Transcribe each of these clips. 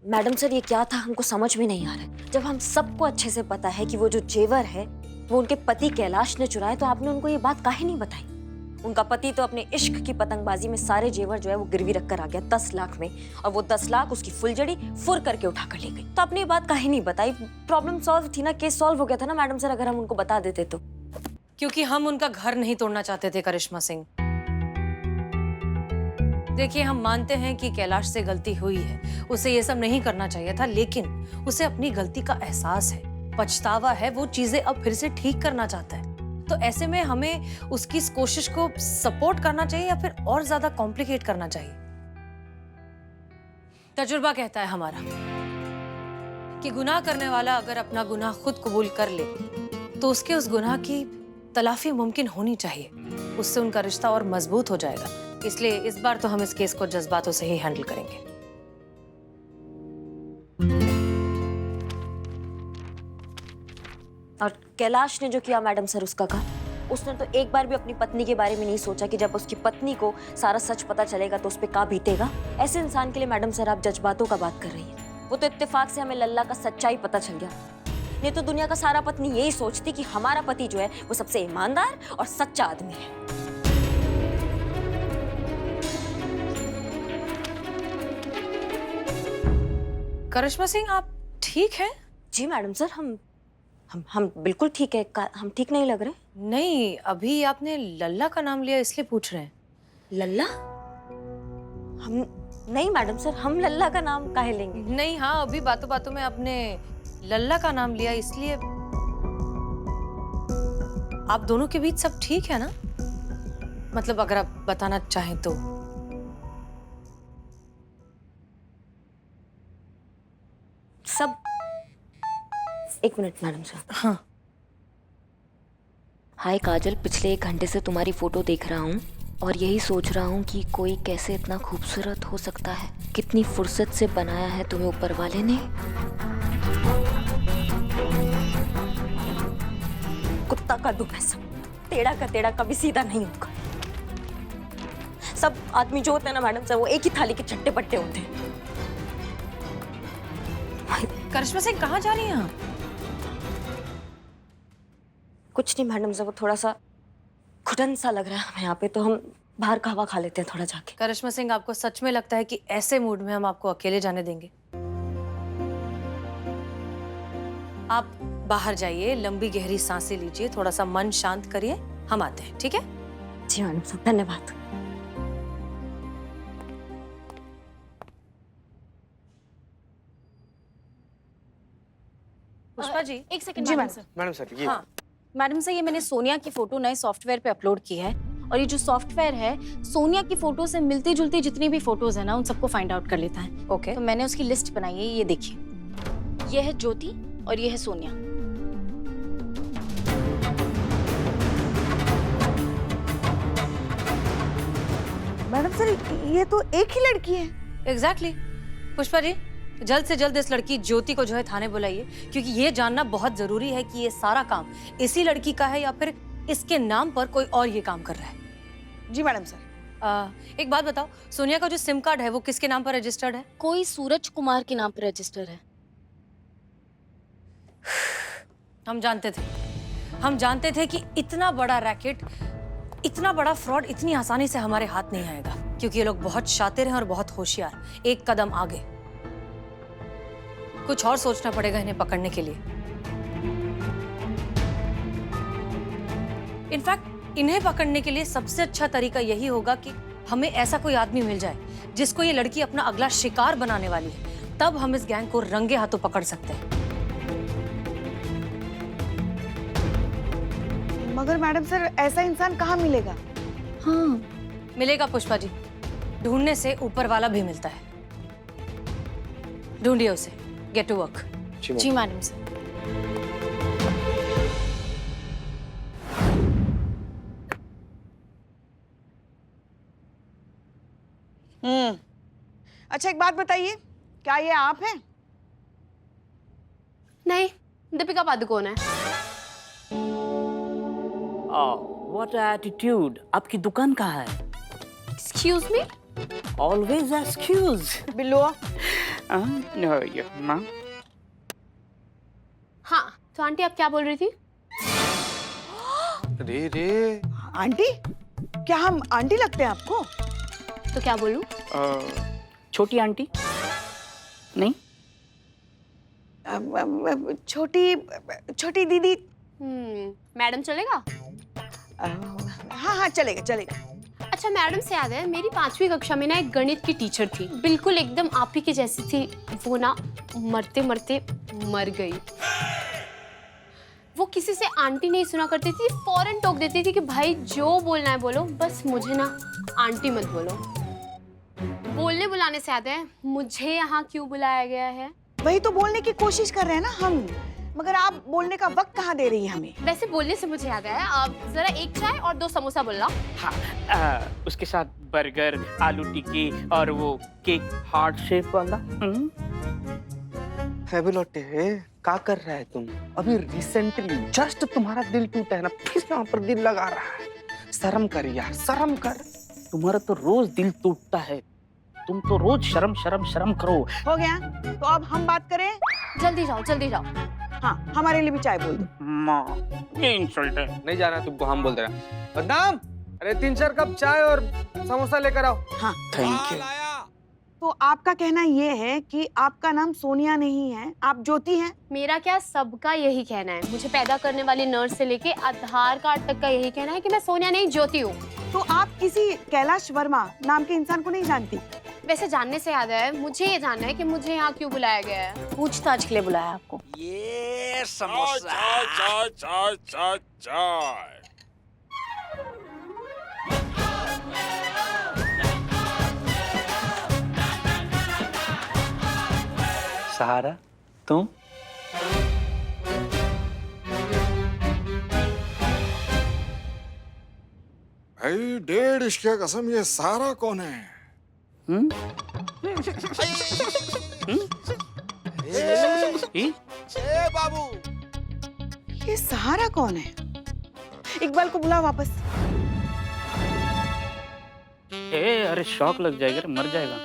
Madam sir ये क्या था हमको समझ में नहीं आ रहा है। जब हम सबको अच्छे से पता है कि वो जो जेवर है वो उनके पति कैलाश ने चुराए, तो आपने उनको ये बात काहे नहीं बताई? उनका पति तो अपने इश्क की पतंगबाजी में सारे जेवर जो है वो गिरवी रख कर आ गया 10 लाख में, और वो 10 लाख उसकी फुलझड़ी फुर करके उठा कर ले गई। तो आपने ये बात काहे नहीं बताई? प्रॉब्लम सॉल्व थी ना, केस सॉल्व हो गया था ना मैडम सर, अगर हम उनको बता देते तो। क्योंकि हम उनका घर नहीं तोड़ना चाहते थे करिश्मा सिंह। देखिए, हम मानते हैं कि कैलाश से गलती हुई है, उसे ये सब नहीं करना चाहिए था, लेकिन उसे अपनी गलती का एहसास है, पछतावा है, वो चीजें अब फिर से ठीक करना चाहता है। तो ऐसे में हमें उसकी इस कोशिश को सपोर्ट करना चाहिए या फिर और ज्यादा कॉम्प्लिकेट करना चाहिए? तजुर्बा कहता है हमारा कि गुनाह करने वाला अगर अपना गुनाह खुद कबूल कर ले तो उसके उस गुनाह की तलाफी मुमकिन होनी चाहिए, उससे उनका रिश्ता और मजबूत हो जाएगा। इसलिए इस बार तो हम इस केस को जज्बातों से ही हैंडल करेंगे। और कैलाश ने जो किया मैडम सर उसका कहा, उसने तो एक बार भी अपनी पत्नी के बारे में नहीं सोचा कि जब उसकी पत्नी को सारा सच पता चलेगा तो उस पर क्या बीतेगा। ऐसे इंसान के लिए मैडम सर आप जज्बातों का बात कर रही हैं। वो तो इत्तेफाक से हमें लल्ला का सच्चाई पता चल गया, नहीं तो दुनिया का सारा पत्नी यही सोचती कि हमारा पति जो है वो सबसे ईमानदार और सच्चा आदमी है। करिश्मा सिंह, आप ठीक हैं? जी मैडम सर, हम बिल्कुल ठीक है। हम ठीक नहीं लग रहे? नहीं, अभी आपने लल्ला का नाम लिया इसलिए पूछ रहे हैं। लल्ला? हम नहीं मैडम सर, हम लल्ला का नाम काहे लेंगे? नहीं, हाँ, अभी बातों बातों में आपने लल्ला का नाम लिया, इसलिए। आप दोनों के बीच सब ठीक है ना? मतलब अगर आप बताना चाहें तो। सब एक मिनट मैडम सर। हाँ। हाय काजल, पिछले 1 घंटे से तुम्हारी फोटो देख रहा हूँ और यही सोच रहा हूँ कि कोई कैसे इतना खूबसूरत हो सकता है। कितनी फुर्सत से बनाया है तुम्हें ऊपर वाले ने। कुत्ता का दुम है सब, टेढ़ा का टेढ़ा कभी सीधा नहीं होगा। सब आदमी जो होते हैं ना मैडम सर, वो एक ही थाली के चट्टे पट्टे होते हैं। करिश्मा सिंह, कहाँ जा रही हैं आप? कुछ नहीं मैडम सर, वो थोड़ा सा घुटन सा लग रहा है हमें यहाँ पे, तो हम बाहर का हवा खा लेते हैं थोड़ा जाके। करिश्मा सिंह, आपको सच में लगता है कि ऐसे मूड में हम आपको अकेले जाने देंगे? आप बाहर जाइए, लंबी गहरी सांसें लीजिए, थोड़ा सा मन शांत करिए, हम आते हैं, ठीक है? जी मैडम सर, धन्यवाद। पुष्पा जी। एक सेकंड जी मैडम सर। मैडम सर ये हाँ, मैडम सर, ये मैंने सोनिया की फोटो नए सॉफ्टवेयर पे अपलोड की है, और ये जो सॉफ्टवेयर है सोनिया की फोटो से मिलती जुलती जितनी भी फोटोज है ना उन सबको फाइंड आउट कर लेता है। ओके। तो मैंने उसकी लिस्ट बनाई है, ये देखिए, ये है ज्योति और ये है सोनिया। मैडम सर ये तो एक ही लड़की है। एग्जैक्टली। पुष्पा जी, जल्द से जल्द इस लड़की ज्योति को जो है थाने बुलाइए, क्योंकि ये जानना बहुत जरूरी है कि ये सारा काम इसी लड़की का है या फिर इसके नाम पर कोई और ये काम कर रहा है। जी मैडम सर। एक बात बताओ, सोनिया का जो सिम कार्ड है वो किसके नाम पर रजिस्टर्ड है? कोई सूरज कुमार के नाम पर रजिस्टर है। हम जानते थे कि इतना बड़ा रैकेट, इतना बड़ा फ्रॉड इतनी आसानी से हमारे हाथ नहीं आएगा, क्योंकि ये लोग बहुत शातिर हैं और बहुत होशियार, एक कदम आगे। कुछ और सोचना पड़ेगा इन्हें पकड़ने के लिए। इनफैक्ट इन्हें पकड़ने के लिए सबसे अच्छा तरीका यही होगा कि हमें ऐसा कोई आदमी मिल जाए जिसको ये लड़की अपना अगला शिकार बनाने वाली है, तब हम इस गैंग को रंगे हाथों पकड़ सकते हैं। मगर मैडम सर ऐसा इंसान कहाँ मिलेगा? हाँ, मिलेगा पुष्पा जी, ढूंढने से ऊपर वाला भी मिलता है। ढूंढिए उसे, गेट टू वर्क। जी मैडम सर। अच्छा एक बात बताइए, क्या ये आप हैं? नहीं, दीपिका पादुकोण है। What attitude! आपकी दुकान कहाँ है? Excuse me? Always excuse. बिल्लुआ माँ हाँ, तो आंटी आप क्या बोल रही थी? रे रे आंटी, क्या हम आंटी लगते हैं आपको? तो क्या बोलूं? छोटी आंटी नहीं छोटी छोटी दीदी। मैडम चलेगा? हाँ हाँ चलेगा चलेगा। अच्छा, मैडम से याद है, मेरी 5वीं कक्षा में ना एक गणित की टीचर थी, बिल्कुल एकदम आप ही की जैसी थी। वो ना मरते मरते मर गई। वो किसी से आंटी नहीं सुना करती थी, फौरन टोक देती थी कि भाई जो बोलना है बोलो, बस मुझे ना आंटी मत बोलो। बोलने बुलाने से याद है, मुझे यहाँ क्यों बुलाया गया है? वही तो बोलने की कोशिश कर रहे हैं ना हम, मगर आप बोलने का वक्त कहाँ दे रही हैं हमें? वैसे बोलने से मुझे याद आया, आप जरा एक चाय और 2 समोसा बोलना। हाँ, उसके साथ बर्गर, आलू टिक्की और वो केक हार्ट शेप वाला। बेलोटे क्या कर रहा है तुम? अभी रिसेंटली जस्ट तुम्हारा दिल टूटा है ना, फिर यहाँ पर दिल लगा रहा है। शर्म कर यार, शर्म कर। तुम्हारा तो रोज दिल टूटता है, तुम तो रोज शर्म शर्म शर्म करो। हो गया? तो अब हम बात करें? जल्दी जाओ, जल्दी जाओ। हाँ, हमारे लिए भी चाय बोल दो। माँ ये इंसल्ट है। नहीं जाना तुमको, हम बोल दे रहे हैं। बदनाम, अरे 3-4 कप चाय और समोसा लेकर आओ। हाँ, थैंक यू। तो आपका कहना ये है कि आपका नाम सोनिया नहीं है, आप ज्योति हैं? मेरा क्या, सबका यही कहना है। मुझे पैदा करने वाली नर्स से लेके आधार कार्ड तक का यही कहना है कि मैं सोनिया नहीं ज्योति हूँ। तो आप किसी कैलाश वर्मा नाम के इंसान को नहीं जानती? वैसे जानने से याद है, मुझे ये जानना है कि मुझे यहाँ क्यों बुलाया गया है। पूछताछ के लिए बुलाया आपको। ये समोसा चाय चाय चाय चाय। सहारा तुम? भाई 1.5 इश्क की कसम, ये सारा कौन है? बाबू, ये सहारा कौन है? इकबाल को बुला वापस। अरे शॉक लग जाएगा, मर जाएगा।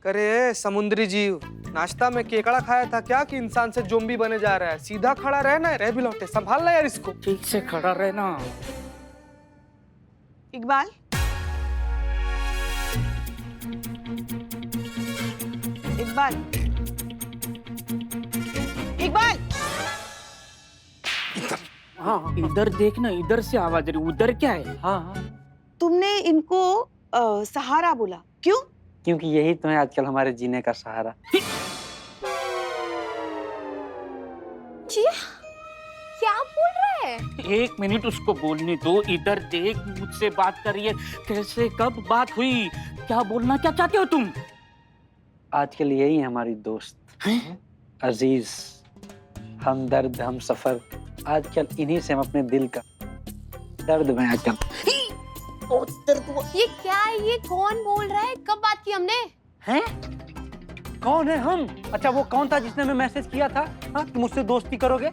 करे समुद्री जीव, नाश्ता में केकड़ा खाया था क्या कि इंसान से जोम्बी बने जा रहा है? सीधा खड़ा रहना है, रह बिलोटे, संभालना यार इसको। ठीक से खड़ा रहना। इकबाल, इकबाल, इकबाल। हाँ, इधर देखना, इधर से आवाज रही, उधर क्या है? हाँ, तुमने इनको सहारा बोला, क्यों? क्योंकि यही तो है आजकल हमारे जीने का सहारा। जी, क्या बोल रहे हैं? 1 मिनट उसको बोलने दो। इधर देख, मुझसे बात कर रही है। कैसे, कब बात हुई? क्या बोलना क्या चाहते हो तुम? आजकल यही है हमारी दोस्त, अजीज, हमदर्द, हम सफर। आजकल इन्हीं से हम अपने दिल का दर्द बयां करते हैं। ये क्या है? ये कौन बोल रहा है? कब बात की हमने? हैं? कौन है हम? अच्छा, वो कौन था जिसने हमें मैसेज किया था, हाँ, कि मुझसे दोस्ती करोगे?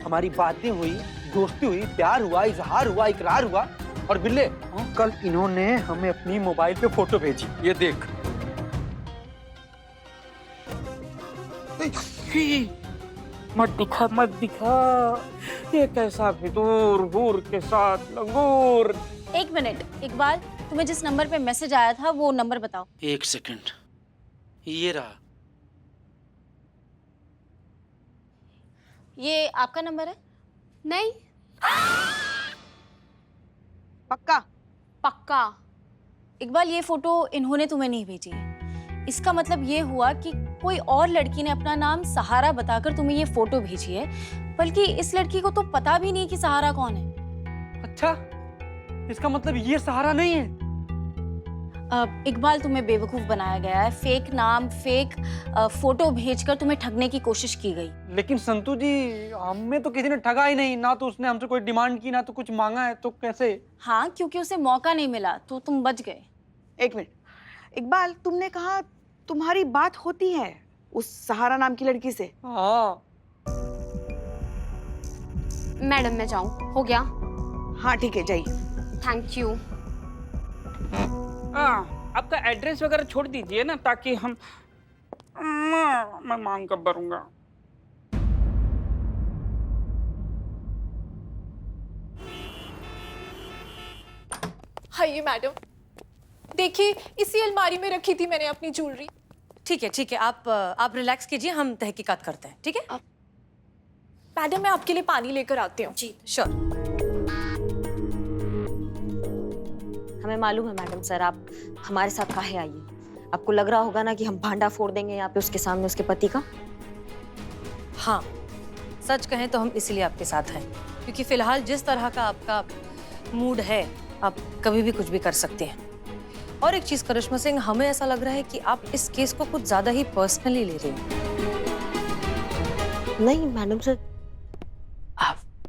हमारी बातें हुई, दोस्ती हुई, प्यार हुआ, इजहार हुआ, इकरार हुआ, और बिल्ले, कल इन्होंने हमें अपनी मोबाइल पे फोटो भेजी। ये देख। मत दिखा, मत दिखा। ये कैसा विदूर हूर के साथ लंगूर। 1 मिनट, इकबाल, तुम्हें जिस नंबर पे मैसेज आया था वो नंबर बताओ। 1 सेकंड, ये रहा। ये आपका नंबर है? नहीं। पक्का? पक्का। इकबाल, ये फोटो इन्होंने तुम्हें नहीं भेजी है। इसका मतलब ये हुआ कि कोई और लड़की ने अपना नाम सहारा बताकर तुम्हें ये फोटो भेजी है, बल्कि इस लड़की को तो पता भी नहीं कि सहारा कौन है। अच्छा, इसका मतलब ये सहारा नहीं है। इकबाल, तुम्हें बेवकूफ बनाया गया है। फेक नाम, फेक फोटो भेजकर तुम्हें ठगने की कोशिश की गई। लेकिन संतू जी, हमें तो किसी ने ठगा ही नहीं, ना तो उसने हमसे कोई डिमांड की, ना तो कुछ मांगा है, तो कैसे? हाँ, क्योंकि उसे मौका नहीं मिला तो तुम बच गए। 1 मिनट, इकबाल, तुमने कहा तुम्हारी बात होती है उस सहारा नाम की लड़की से? हाँ। मैडम, मैं जाऊं? हो गया? हाँ ठीक है, जाइए। Thank you. आपका एड्रेस वगैरह छोड़ दीजिए ना, ताकि हम मैं मांग कर भरूंगा। हाँ ये मैडम, देखिए इसी अलमारी में रखी थी मैंने अपनी ज्वेलरी। ठीक है, आप रिलैक्स कीजिए, हम तहकीकात करते हैं, ठीक है? मैडम मैं आपके लिए पानी लेकर आती हूँ। जी श्योर। हमें मालूम है मैडम सर, आप हमारे साथ काहे आई हैं? आपको लग रहा होगा ना कि हम भांडा फोड़ देंगे यहाँ पे उसके सामने उसके पति का। हाँ, सच कहें तो हम इसीलिए आपके साथ हैं, क्योंकि फिलहाल जिस तरह का आपका मूड है, आप कभी भी कुछ भी कर सकते हैं। और एक चीज करिश्मा सिंह, हमें ऐसा लग रहा है कि आप इस केस को कुछ ज्यादा ही पर्सनली ले रहे हैं। नहीं मैडम सर।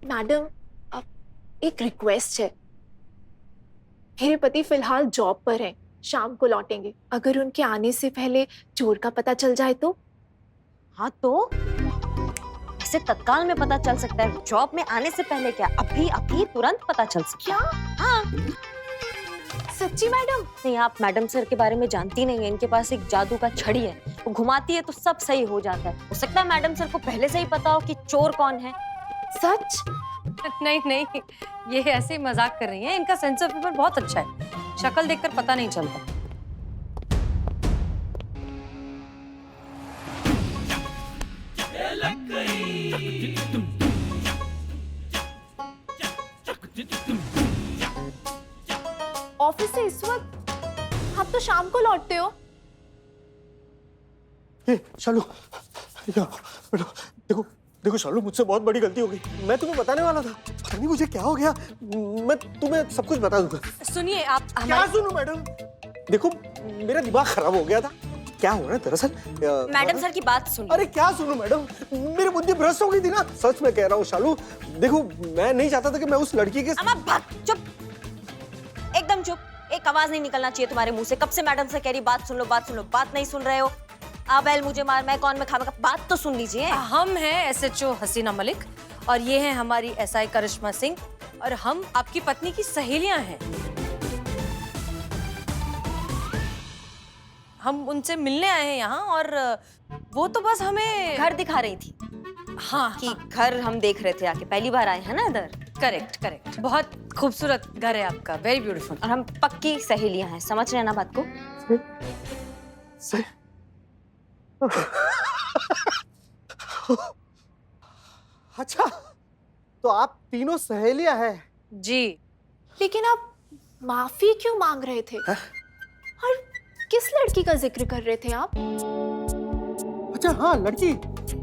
मैडम एक रिक्वेस्ट है, मेरे पति फिलहाल जॉब पर हैं, शाम को लौटेंगे। अगर उनके आने से पहले चोर का पता चल जाए तो? हाँ तो ऐसे तत्काल में पता चल सकता है, जॉब में आने से पहले क्या? अभी तुरंत पता चल सकता है। क्या? हाँ सच्ची मैडम? नहीं, आप मैडम सर के बारे में जानती नहीं है। इनके पास एक जादू का छड़ी है, वो घुमाती है तो सब सही हो जाता है। हो सकता है मैडम सर को पहले से ही पता हो कि चोर कौन है। सच? नहीं, ये ऐसे ही मजाक कर रही हैं। इनका सेंस ऑफ ह्यूमर बहुत अच्छा है, शक्ल देखकर पता नहीं चलता। ऑफिस से इस वक्त? आप तो शाम को लौटते हो। ये शालू, देखो देखो शालू, मुझसे बहुत बड़ी गलती हो गई। मैं तुम्हें बताने वाला था, पता नहीं मुझे क्या हो गया। मैं तुम्हें सब कुछ बता दूंगा। सुनिए आप क्या सुनूं मैडम? देखो मेरा दिमाग खराब हो गया था। क्या हुआ ना दरअसल, मैडम सर की बात सुनिए। अरे क्या सुनूं मैडम, मेरी बुद्धि भ्रष्ट हो गई थी ना। सच में कह रहा हूँ शालू, देखो मैं नहीं चाहता था कि मैं उस लड़की के चुप, एकदम चुप। एक आवाज नहीं निकलना चाहिए तुम्हारे मुंह से। कब से मैडम से कह रही बात सुन लो, बात नहीं सुन रहे हो। बैल मुझे मार, मैं कौन, मैं खावा, बात तो सुन लीजिए। हम हैं SHO हसीना मलिक और ये है हमारी SI करिश्मा सिंह, और हम आपकी पत्नी की सहेलियां हैं। हम उनसे मिलने आए हैं यहाँ, और वो तो बस हमें घर दिखा रही थी। हाँ कि घर हम देख रहे थे आके, पहली बार आए हैं ना इधर। करेक्ट, बहुत खूबसूरत घर है आपका, वेरी ब्यूटीफुल। और हम पक्की सहेलियां हैं, समझ रहे हैं ना बात को? सही। अच्छा, तो आप तीनों सहेलियां हैं? जी। लेकिन आप माफी क्यों मांग रहे थे? और किस लड़की का जिक्र कर रहे थे आप? अच्छा हाँ, लड़की,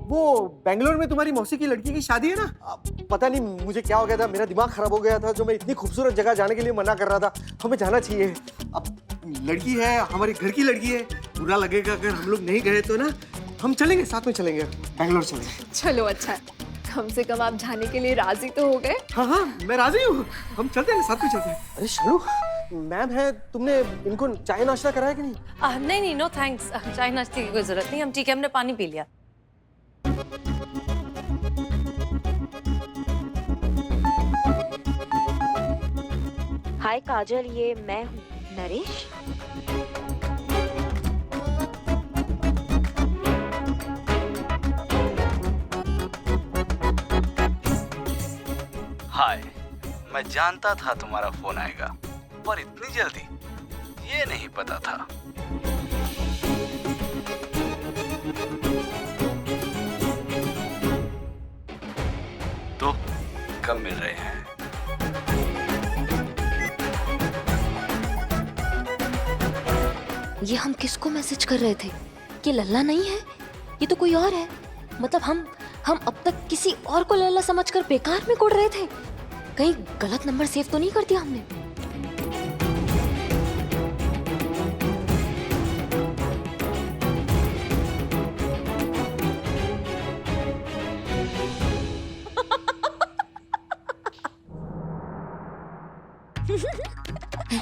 वो बेंगलोर में तुम्हारी मौसी की लड़की की शादी है ना। पता नहीं मुझे क्या हो गया था, मेरा दिमाग खराब हो गया था। जो मैं इतनी खूबसूरत जगह जाने के लिए मना कर रहा था, हमें जाना चाहिए। अब लड़की है, हमारे घर की लड़की है, बुरा लगेगा अगर हम लोग नहीं गए तो ना। हम चलेंगे, साथ में चलेंगे, बेंगलोर चलेंगे। चलो अच्छा, कम से कम आप जाने के लिए राजी तो हो गए। हाँ, मैं राजी हूँ, हम चलते हैं, साथ में चलते हैं। अरे शालू, मैम है, तुमने इनको चाय नाश्ता कराया कि नहीं? नहीं, नो थैंक्स, चाय नाश्ते की कोई जरूरत नहीं, हम ठीक है, हमने पानी पी लिया। हाय काजल, ये मैं हूँ नरेश। हाय, मैं जानता था तुम्हारा फोन आएगा, पर इतनी जल्दी ये नहीं पता था। तो कब मिल रहे हैं? ये हम किसको मैसेज कर रहे थे? ये लल्ला नहीं है, ये तो कोई और है। मतलब हम अब तक किसी और को लल्ला समझकर बेकार में कोड़ रहे थे। कहीं गलत नंबर सेव तो नहीं कर दिया हमने?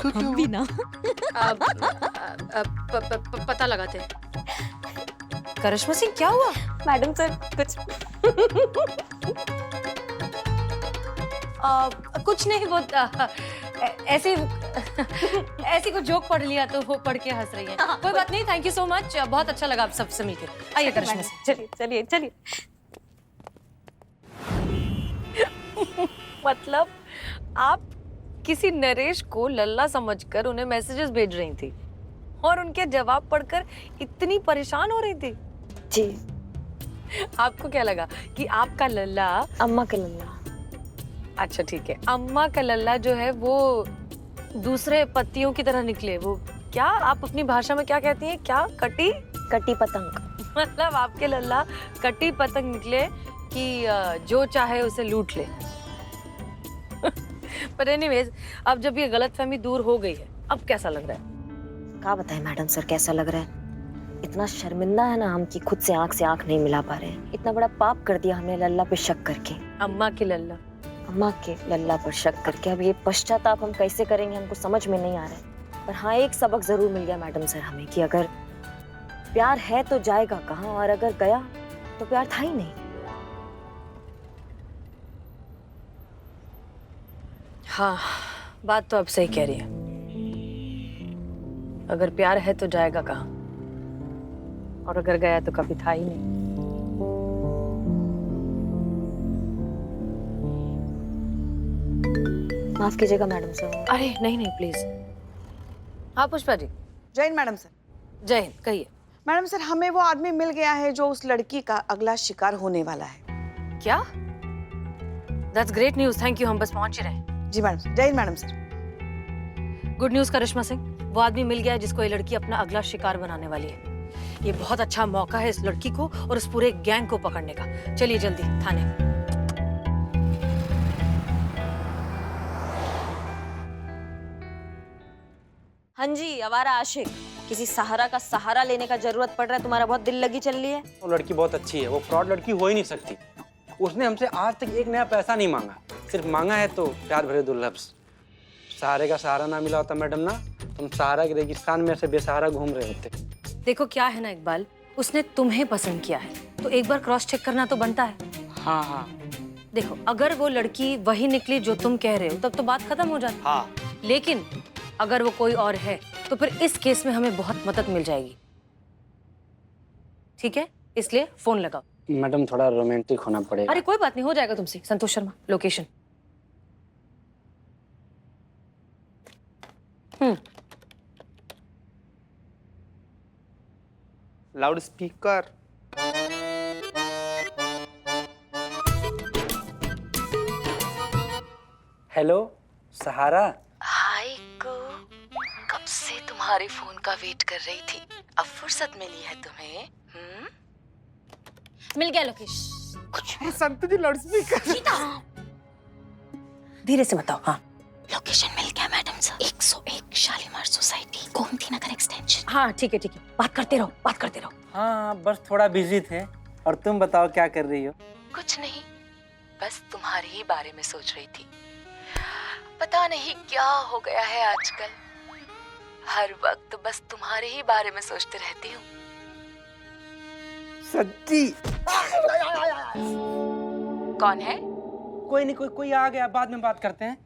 हम भी ना पता लगाते। करिश्मा सिंह, क्या हुआ? मैडम सर कुछ कुछ नहीं, वो ऐसे ही ऐसी कुछ जोक पढ़ लिया तो वो पढ़ के हंस रही है। कोई बात नहीं, थैंक यू सो मच, बहुत अच्छा लगा आप सबसे मिलकर। आइए करिश्मा से, चलिए चलिए चलिए। मतलब आप किसी नरेश को लल्ला समझकर उन्हें मैसेजेस भेज रही थी और उनके जवाब पढ़कर इतनी परेशान हो रही थी। जी। आपको क्या लगा कि आपका लल्ला? अम्मा का लल्ला। अच्छा ठीक है, अम्मा का लल्ला जो है वो दूसरे पत्तियों की तरह निकले। वो क्या आप अपनी भाषा में क्या कहती हैं? क्या कटी कटी पतंग। मतलब आपके लल्ला कटी पतंग निकले कि जो चाहे उसे लूट ले। पर एनीवेज, अब जब ये गलतफहमी दूर हो गई है, अब कैसा लग रहा है? क्या बताएं मैडम सर, कैसा लग रहा है? इतना शर्मिंदा है ना हम कि खुद से आंख नहीं मिला पा रहे हैं। इतना बड़ा पाप कर दिया हमने लल्ला पे शक करके। अम्मा के लल्ला, अम्मा के लल्ला पर शक करके। अब ये पश्चाताप हम कैसे करेंगे, हमको समझ में नहीं आ रहा है। पर हाँ, एक सबक जरूर मिल गया मैडम सर हमें कि अगर प्यार है तो जाएगा कहाँ, और अगर गया तो प्यार था ही नहीं। हाँ, बात तो अब सही कह रही है। अगर प्यार है तो जाएगा कहाँ, और अगर गया तो कभी था ही नहीं। माफ कीजिएगा मैडम सर। अरे नहीं नहीं प्लीज। हाँ पुष्पा जी। जय हिंद मैडम सर। जय हिंद, कहिए। मैडम सर, हमें वो आदमी मिल गया है जो उस लड़की का अगला शिकार होने वाला है। क्या? That's great news, thank you. हम बस पहुंच ही रहे हैं। जी madam sir. Jai Hind madam sir. Good news Karishma Singh, वो आदमी मिल गया है जिसको ये लड़की अपना अगला शिकार बनाने वाली है। ये बहुत अच्छा मौका है इस लड़की को और उस पूरे गैंग को पकड़ने का। चलिए जल्दी थाने। हाँ जी, आवारा आशिक, किसी सहारा का सहारा लेने का जरूरत पड़ रहा है, तुम्हारा बहुत दिल लगी चल रही है। वो लड़की बहुत अच्छी है, वो फ्रॉड लड़की हो ही नहीं सकती। उसने हमसे आज तक एक नया पैसा नहीं मांगा, सिर्फ मांगा है तो प्यार भरे दुर्लभ। सहारे का सहारा ना मिला होता मैडम ना, तुम सहारा के रेगिस्तान में ऐसे बेसहारा घूम रहे होते। देखो क्या है ना इकबाल, उसने तुम्हें पसंद किया है तो एक बार क्रॉस चेक करना तो बनता है। हाँ हाँ। देखो अगर वो लड़की वही निकली जो तुम कह रहे हो तब तो बात खत्म हो जाती। हाँ। लेकिन अगर वो कोई और है तो फिर इस केस में हमें बहुत मदद मिल जाएगी। ठीक है, इसलिए फोन लगाओ। मैडम थोड़ा रोमांटिक होना पड़ेगा। अरे कोई बात नहीं, हो जाएगा तुमसे। Santosh Sharma, location. Loud speaker. Hello Sahara. Hi को, कब से तुम्हारे फोन का वेट कर रही थी, अब फुर्सत मिली है तुम्हें? मिल गया लोकेशन। संतु जी लाउड स्पीकर। धीरे से बताओ। हाँ लोकेशन मिल गया madam sir, 101 Shalimar society, Gomti Nagar extension. हाँ ठीक है, बात करते रहो, बात करते रहो। हाँ बस थोड़ा बिजी थे। और तुम बताओ क्या कर रही हो? कुछ नहीं, बस तुम्हारे ही बारे में सोच रही थी। पता नहीं क्या हो गया है आजकल, हर वक्त बस तुम्हारे ही बारे में सोचते रहती हूँ। सच्ची? कौन है? कोई नहीं, कोई आ गया, बाद में बात करते हैं।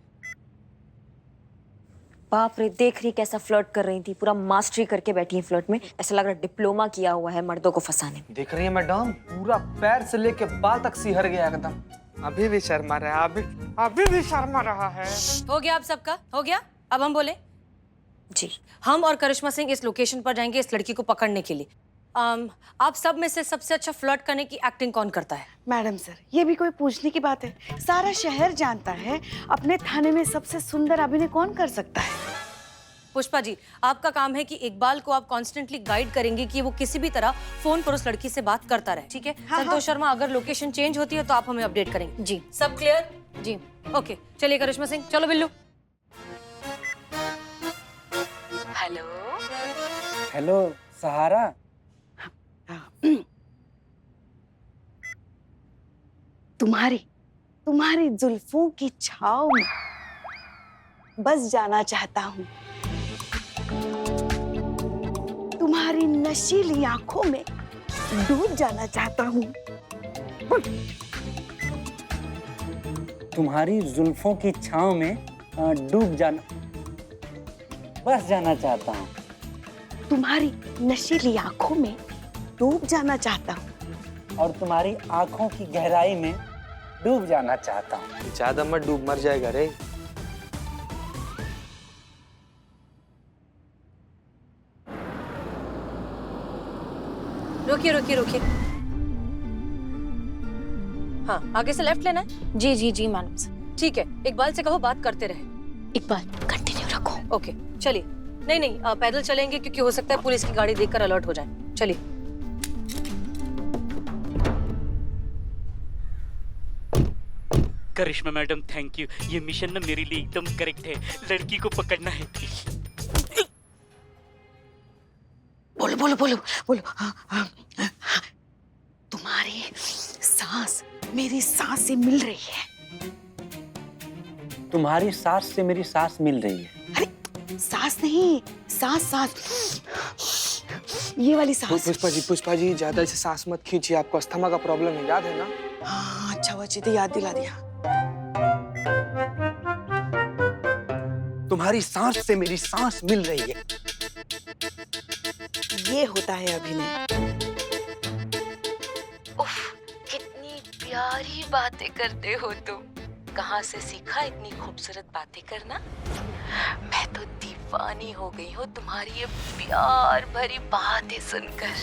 बाप रे, देख रही कैसा फ्लर्ट कर रही थी, पूरा मास्टरी करके बैठी है फ्लर्ट में। ऐसा लग रहा है डिप्लोमा किया हुआ है मर्दों को फंसाने में। देख रही है मैडम, पूरा पैर से लेके बाल तक सिहर गया एकदम। अभी भी शर्मा रहा है, अभी भी शर्मा रहा है। हो गया आप सबका? हो गया? अब हम बोले? जी। हम और करिश्मा सिंह इस लोकेशन पर जाएंगे इस लड़की को पकड़ने के लिए। आप सब में से सबसे अच्छा फ्लर्ट करने की एक्टिंग कौन करता है? मैडम सर, ये भी कोई पूछने की बात है? सारा शहर जानता है अपने थाने में सबसे सुंदर अभिनय कौन कर सकता है। पुष्पा जी, आपका काम है कि इकबाल को आप कॉन्स्टेंटली गाइड करेंगे कि वो किसी भी तरह फोन पर उस लड़की से बात करता रहे। ठीक है? संतोष शर्मा, अगर लोकेशन चेंज होती है तो आप हमें अपडेट करेंगे। जी सब क्लियर? जी ओके, चलिए करिश्मा सिंह, चलो बिल्लू। हेलो। हेलो सहारा। तुम्हारी जुल्फों की छाव में बस जाना चाहता हूँ, तुम्हारी नशीली आंखों में डूब जाना चाहता हूँ। तुम्हारी जुल्फों की छांव में डूब जाना। बस जाना चाहता हूँ। तुम्हारी नशीली आंखों में डूब जाना चाहता हूँ। और तुम्हारी आंखों की गहराई में डूब जाना चाहता हूँ। ज्यादा मत डूब, मर जाएगा रे। रुकिए रुकिए रुकिए। हाँ, आगे से लेफ्ट लेना है। जी जी जी मैडम। ठीक है, इकबाल से कहो बात करते रहे। इकबाल कंटिन्यू रखो। ओके चलिए। नहीं नहीं, पैदल चलेंगे क्योंकि हो सकता है पुलिस की गाड़ी देखकर अलर्ट हो जाए। चलिए। करिश्मा मैडम थैंक यू, ये मिशन ना मेरे लिए एकदम करेक्ट है। लड़की को पकड़ना है। बोलो बोलो बोलो बोलो। तुम्हारी सांस मेरी सांस से मिल रही है। तुम्हारी सांस से मेरी सांस मिल रही है। अरे सांस नहीं, सांस सांस, ये वाली सांस। पुष्पा जी ज्यादा से सांस मत खींचिए, आपको अस्थमा का प्रॉब्लम है, याद है ना? हाँ अच्छा हुआ चीते याद दिला दिया। तुम्हारी सांस से मेरी सांस मिल रही है। ये होता है अभिनय। उफ, कितनी प्यारी बातें करते हो तुम। कहाँ से सीखा इतनी खूबसूरत बातें करना? मैं तो दीवानी हो गई हूँ तुम्हारी ये प्यार भरी बातें सुनकर।